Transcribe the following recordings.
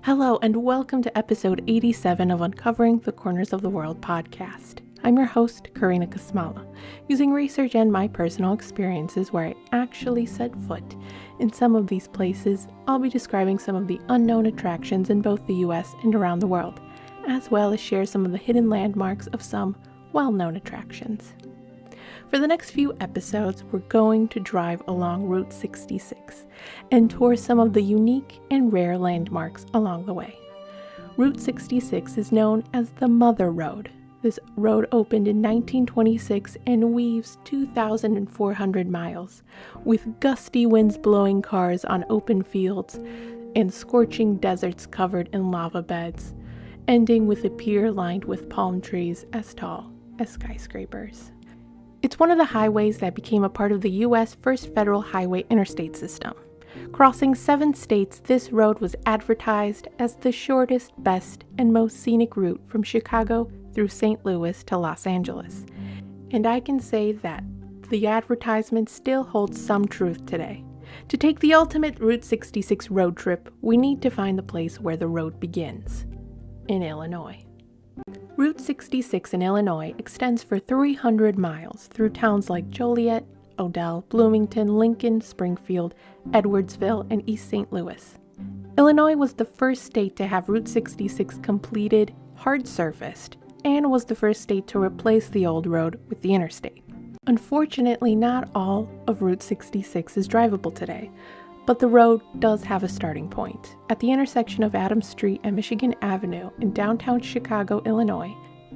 Hello and welcome to episode 87 of Uncovering the Corners of the World podcast. I'm your host, Karina Kasmala, using research and my personal experiences where I actually set foot in some of these places. I'll be describing some of the unknown attractions in both the US and around the world, as well as share some of the hidden landmarks of some well-known attractions. For the next few episodes, we're going to drive along Route 66 and tour some of the unique and rare landmarks along the way. Route 66 is known as the Mother Road. This road opened in 1926 and weaves 2,400 miles, with gusty winds blowing cars on open fields and scorching deserts covered in lava beds, ending with a pier lined with palm trees as tall as skyscrapers. It's one of the highways that became a part of the U.S. first federal highway interstate system. Crossing 7 states, this road was advertised as the shortest, best, and most scenic route from Chicago through St. Louis to Los Angeles. And I can say that the advertisement still holds some truth today. To take the ultimate Route 66 road trip, we need to find the place where the road begins, in Illinois. Route 66 in Illinois extends for 300 miles through towns like Joliet, Odell, Bloomington, Lincoln, Springfield, Edwardsville, and East St. Louis. Illinois was the first state to have Route 66 completed, hard-surfaced, and was the first state to replace the old road with the interstate. Unfortunately, not all of Route 66 is drivable today, but the road does have a starting point. At the intersection of Adams Street and Michigan Avenue in downtown Chicago, Illinois,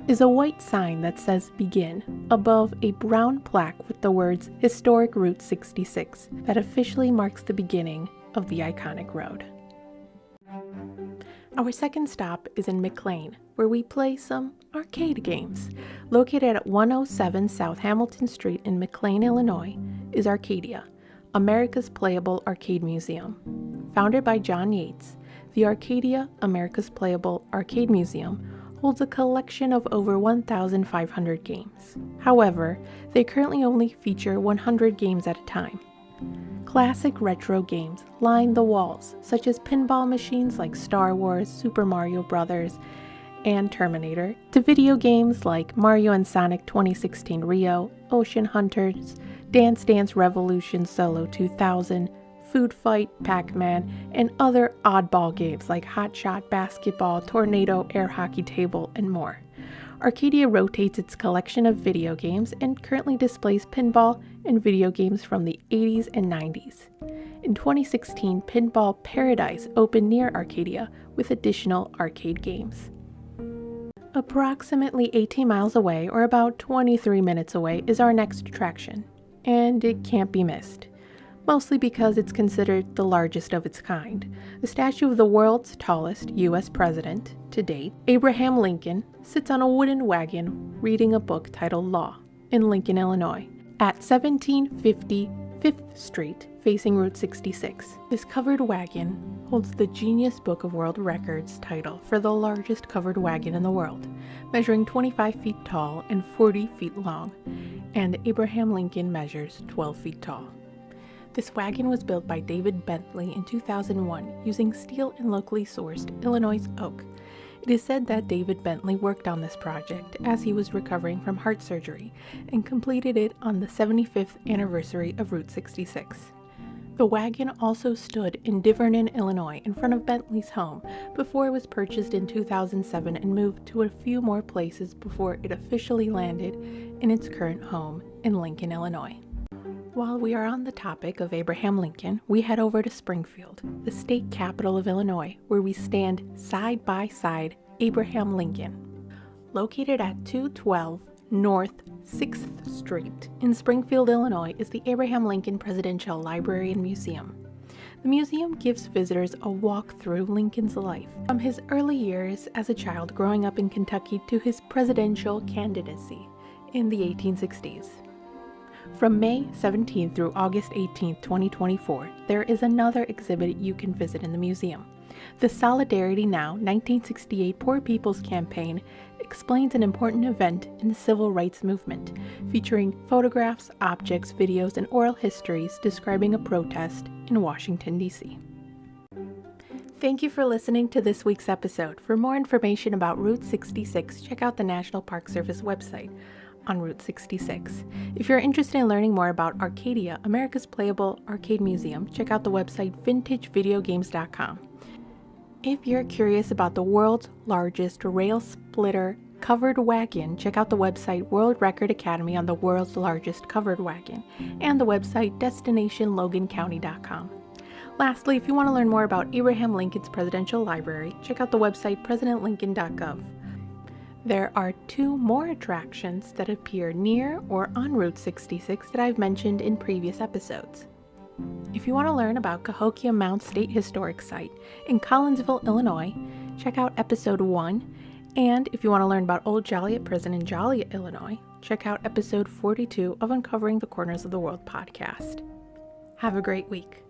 is a white sign that says Begin, above a brown plaque with the words Historic Route 66 that officially marks the beginning of the iconic road. Our second stop is in McLean, where we play some arcade games. Located at 107 South Hamilton Street in McLean, Illinois, is Arcadia, America's Playable Arcade Museum. Founded by John Yates, the Arcadia, America's Playable Arcade Museum holds a collection of over 1,500 games. However, they currently only feature 100 games at a time. Classic retro games line the walls, such as pinball machines like Star Wars, Super Mario Bros., and Terminator, to video games like Mario and Sonic 2016 Rio, Ocean Hunters, Dance Dance Revolution Solo 2000, Food Fight, Pac-Man, and other oddball games like Hot Shot Basketball, Tornado, Air Hockey Table, and more. Arcadia rotates its collection of video games and currently displays pinball and video games from the 80s and 90s. In 2016, Pinball Paradise opened near Arcadia with additional arcade games. Approximately 18 miles away, or about 23 minutes away, is our next attraction, and it can't be missed, mostly because it's considered the largest of its kind. The statue of the world's tallest U.S. president to date, Abraham Lincoln, sits on a wooden wagon reading a book titled Law in Lincoln, Illinois, at 1750 5th Street, facing Route 66. This covered wagon holds the Guinness Book of World Records title for the largest covered wagon in the world, measuring 25 feet tall and 40 feet long, and Abraham Lincoln measures 12 feet tall. This wagon was built by David Bentley in 2001 using steel and locally sourced Illinois oak. It is said that David Bentley worked on this project as he was recovering from heart surgery and completed it on the 75th anniversary of Route 66. The wagon also stood in Divernon, Illinois, in front of Bentley's home before it was purchased in 2007 and moved to a few more places before it officially landed in its current home in Lincoln, Illinois. While we are on the topic of Abraham Lincoln, we head over to Springfield, the state capital of Illinois, where we stand side by side Abraham Lincoln. Located at 212 North 6th Street in Springfield, Illinois, is the Abraham Lincoln Presidential Library and Museum. The museum gives visitors a walk through Lincoln's life, from his early years as a child growing up in Kentucky to his presidential candidacy in the 1860s. From May 17 through August 18, 2024, there is another exhibit you can visit in the museum. The Solidarity Now 1968 Poor People's Campaign explains an important event in the civil rights movement, featuring photographs, objects, videos, and oral histories describing a protest in Washington, D.C. Thank you for listening to this week's episode. For more information about Route 66, check out the National Park Service website on Route 66. If you're interested in learning more about Arcadia, America's Playable Arcade Museum, check out the website vintagevideogames.com. If you're curious about the world's largest Railsplitter covered wagon, check out the website World Record Academy on the world's largest covered wagon and the website destinationlogancounty.com. Lastly, if you want to learn more about Abraham Lincoln's Presidential Library, check out the website presidentlincoln.gov. There are 2 more attractions that appear near or on Route 66 that I've mentioned in previous episodes. If you want to learn about Cahokia Mound State Historic Site in Collinsville, Illinois, check out episode 1. And if you want to learn about Old Joliet Prison in Joliet, Illinois, check out episode 42 of Uncovering the Corners of the World podcast. Have a great week.